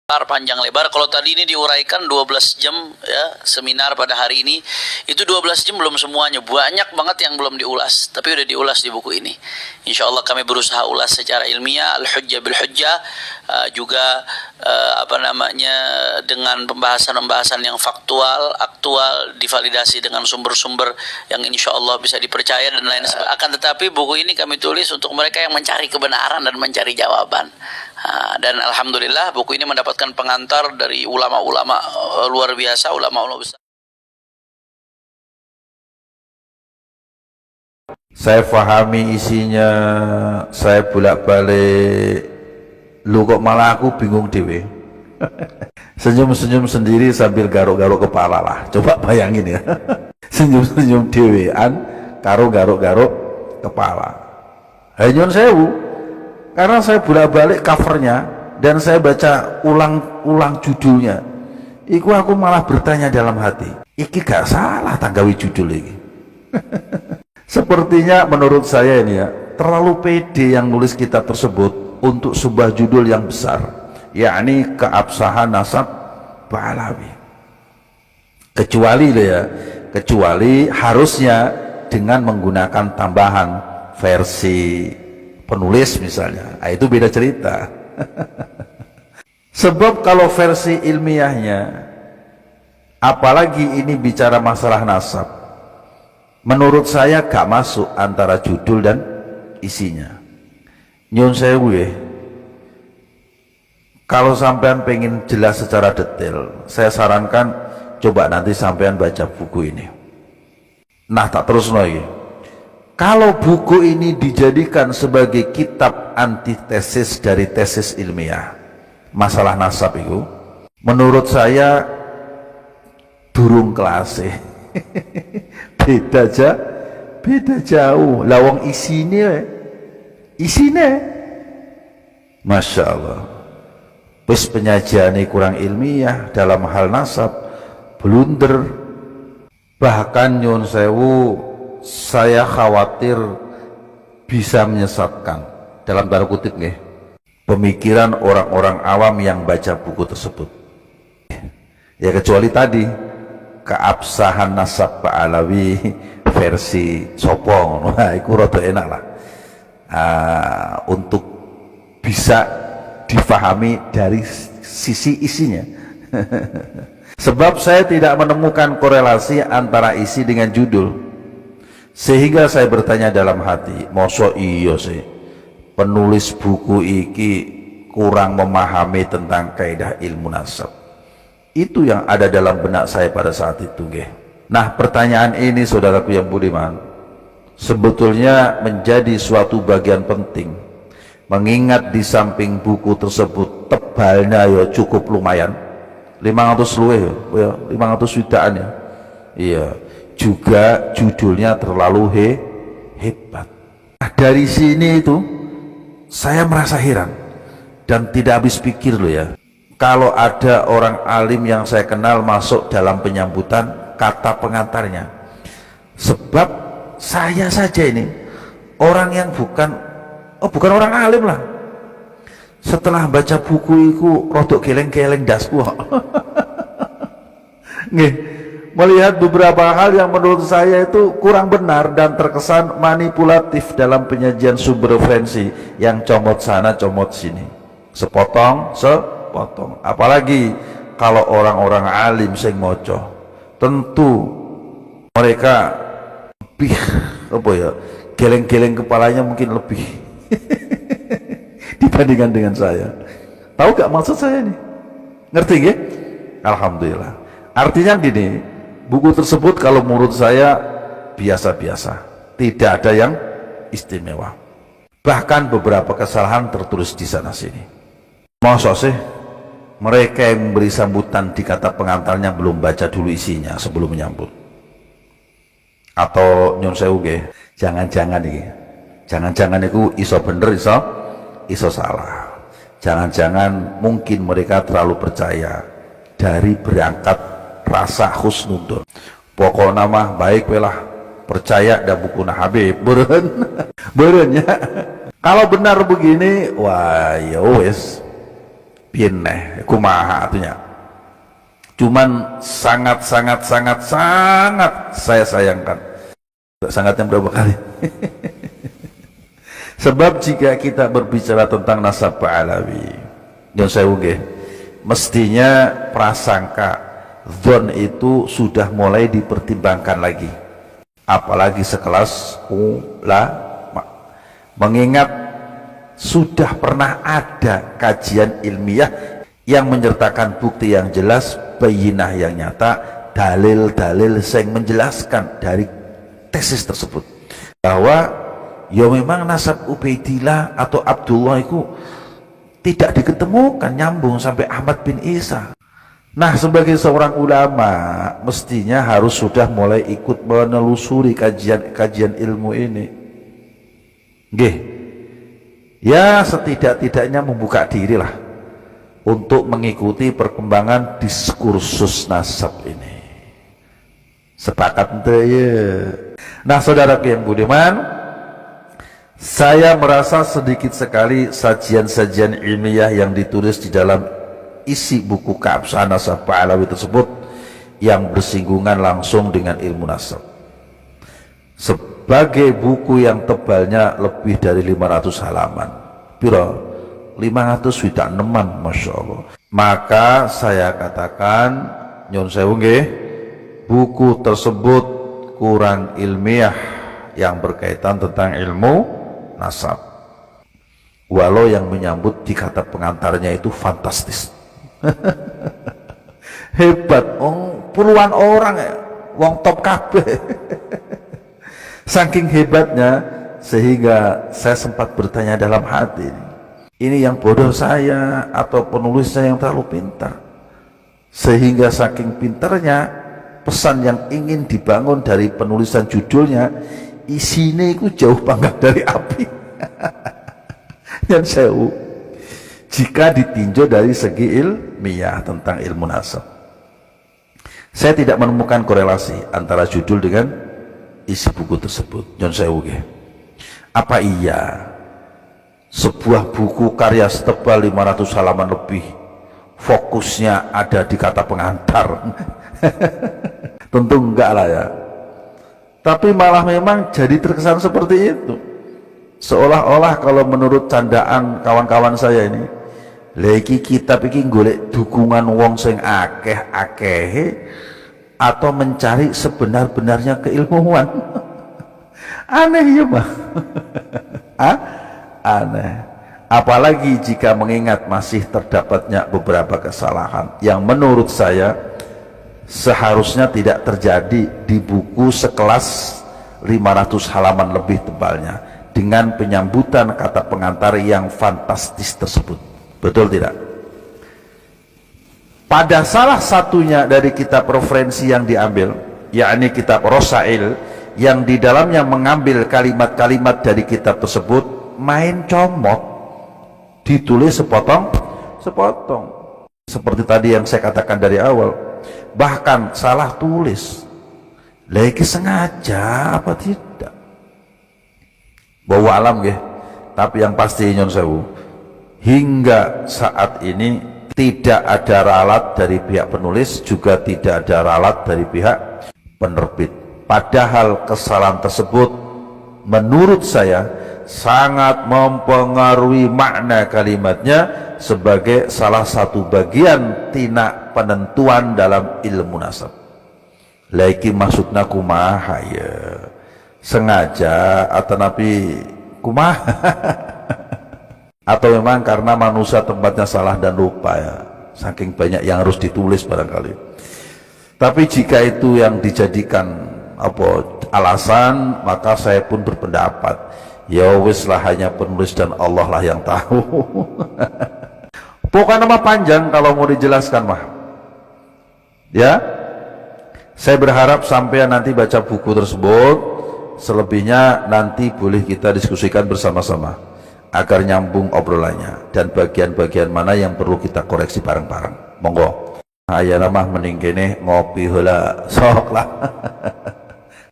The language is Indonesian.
panjang lebar. Kalau tadi ini diuraikan 12 jam ya, seminar pada hari ini, itu 12 jam belum semuanya, banyak banget yang belum diulas, tapi udah diulas di buku ini. Insya Allah kami berusaha ulas secara ilmiah, al-hujjah bil-hujjah, juga dengan pembahasan-pembahasan yang faktual, aktual, divalidasi dengan sumber-sumber yang insya Allah bisa dipercaya dan lain sebagainya. Akan tetapi buku ini kami tulis untuk mereka yang mencari kebenaran dan mencari jawaban. Dan alhamdulillah buku ini mendapatkan pengantar dari ulama-ulama luar biasa, ulama-ulama besar. Saya pahami isinya, saya bolak-balik, lu kok malah aku bingung dewe. Senyum-senyum sendiri sambil garuk-garuk kepala lah. Coba bayangin ya. Senyum-senyum dewean karo garuk-garuk kepala. Hanyun sewu. Karena saya bolak-balik covernya dan saya baca ulang-ulang judulnya. Iku aku malah bertanya dalam hati, iki gak salah tanggawi judul ini. Sepertinya menurut saya ini ya, terlalu pede yang nulis kitab tersebut untuk sebuah judul yang besar, yakni keabsahan nasab Ba'alawi. Kecuali harusnya dengan menggunakan tambahan versi penulis misalnya, itu beda cerita. Sebab kalau versi ilmiahnya, apalagi ini bicara masalah nasab, menurut saya gak masuk antara judul dan isinya. Nyun sewu ya, kalau sampean pengen jelas secara detail, saya sarankan coba nanti sampean baca buku ini. Nah tak terus lagi. Kalau buku ini dijadikan sebagai kitab antitesis dari tesis ilmiah masalah nasab itu, menurut saya durung kelas. beda jauh. Lawang isine Masya Allah, wis penyajiannya kurang ilmiah dalam hal nasab, blunder. Bahkan nyun sewu, saya khawatir bisa menyesatkan dalam tanda kutip nih, pemikiran orang-orang awam yang baca buku tersebut. Ya kecuali tadi keabsahan nasab Ba'alawi versi sopong, nah itu rada enak lah, untuk bisa difahami dari sisi isinya. Sebab saya tidak menemukan korelasi antara isi dengan judul. Sehingga saya bertanya dalam hati, mosok iya sih penulis buku iki kurang memahami tentang kaidah ilmu nasab. Itu yang ada dalam benak saya pada saat itu. Nah pertanyaan ini saudaraku yang budiman, sebetulnya menjadi suatu bagian penting, mengingat di samping buku tersebut tebalnya ya cukup lumayan, 500 luwih ya, 500 widaan ya. Iya, juga judulnya terlalu hebat. Nah, dari sini itu saya merasa heran dan tidak habis pikir loh ya, kalau ada orang alim yang saya kenal masuk dalam penyambutan kata pengantarnya. Sebab saya saja ini orang yang bukan orang alim lah, setelah baca buku itu rodok geleng-geleng dasku. Melihat beberapa hal yang menurut saya itu kurang benar dan terkesan manipulatif dalam penyajian sumber referensi yang comot sana comot sini, sepotong. Apalagi kalau orang-orang alim sing moco, tentu mereka lebih geleng-geleng kepalanya mungkin lebih dibandingkan dengan saya. Tahu gak maksud saya ini? Ngerti gak? Alhamdulillah. Artinya gini, buku tersebut kalau menurut saya biasa-biasa, tidak ada yang istimewa. Bahkan beberapa kesalahan tertulis di sana sini. Masa sih mereka yang memberi sambutan di kata pengantarnya belum baca dulu isinya sebelum menyambut? Atau nyun sewu ge, jangan-jangan itu iso bener iso salah. Jangan-jangan mungkin mereka terlalu percaya dari berangkat rasa husnudon. Pokoknya mah baik welah, percaya dah buku Habib beren ya. Kalau benar begini, wah ya wes, piye neh kumaha atunya. Cuman sangat saya sayangkan. Sangatnya berapa kali? Sebab jika kita berbicara tentang nasab Alawi, yang saya nggih, mestinya prasangka dzon itu sudah mulai dipertimbangkan lagi. Apalagi sekelas ulama. Mengingat sudah pernah ada kajian ilmiah yang menyertakan bukti yang jelas, bayinah yang nyata, dalil-dalil yang menjelaskan dari tesis tersebut bahwa ya memang nasab Ubaidillah atau Abdullah itu tidak diketemukan nyambung sampai Ahmad bin Isa. Nah, sebagai seorang ulama mestinya harus sudah mulai ikut menelusuri kajian ilmu ini. Nggih. Ya setidak-tidaknya membuka diri lah untuk mengikuti perkembangan diskursus nasab ini. Sepakat ente ya. Nah, saudaraku yang budiman, saya merasa sedikit sekali sajian-sajian ilmiah yang ditulis di dalam isi buku keabsahan nasab Alawi tersebut yang bersinggungan langsung dengan ilmu nasab. Sebagai buku yang tebalnya lebih dari 500 halaman, piro 500 sudah neman, masya Allah. Maka saya katakan, nyon sewu nggih, buku tersebut kurang ilmiah yang berkaitan tentang ilmu nasab. Walau yang menyambut di kata pengantarnya itu fantastis. Hebat, puluhan orang ya, wong top kabeh. Saking hebatnya sehingga saya sempat bertanya dalam hati, ini yang bodoh saya atau penulisnya yang terlalu pintar? Sehingga saking pintarnya pesan yang ingin dibangun dari penulisan judulnya, isinya itu jauh pangkat dari api. Yang sewu, jika ditinjau dari segi ilmiah tentang ilmu nasab, saya tidak menemukan korelasi antara judul dengan isi buku tersebut. Yang sewu, apa iya sebuah buku karya setebal 500 halaman lebih fokusnya ada di kata pengantar? Tentu enggak lah ya. Tapi malah memang jadi terkesan seperti itu, seolah-olah kalau menurut candaan kawan-kawan saya ini, lagi kitab iki golek dukungan wong sing akeh-akeh atau mencari sebenar-benarnya keilmuan. Aneh ya Pak. Aneh. Apalagi jika mengingat masih terdapatnya beberapa kesalahan yang menurut saya seharusnya tidak terjadi di buku sekelas 500 halaman lebih tebalnya dengan penyambutan kata pengantar yang fantastis tersebut. Betul tidak? Pada salah satunya dari kitab referensi yang diambil, yakni kitab Rosail, yang di dalamnya mengambil kalimat-kalimat dari kitab tersebut, main comot, ditulis sepotong. Seperti tadi yang saya katakan dari awal, bahkan salah tulis. Lagi sengaja apa tidak? Bawa alam ya. Tapi yang pasti nyon sewu, hingga saat ini tidak ada ralat dari pihak penulis, juga tidak ada ralat dari pihak penerbit. Padahal kesalahan tersebut menurut saya sangat mempengaruhi makna kalimatnya sebagai salah satu bagian tina penentuan dalam ilmu nasab. Lagi maksudnya kumaha ya, sengaja atau nabi kumaha atau memang karena manusia tempatnya salah dan lupa ya, saking banyak yang harus ditulis barangkali. Tapi jika itu yang dijadikan alasan, maka saya pun berpendapat ya wis lah, hanya penulis dan Allah lah yang tahu. Pokoknya nama panjang kalau mau dijelaskan mah ya. Saya berharap sampai nanti baca buku tersebut, selebihnya nanti boleh kita diskusikan bersama-sama agar nyambung obrolannya dan bagian-bagian mana yang perlu kita koreksi bareng-bareng. Monggo. Ayana mah mending kene ngopi heula sok lah.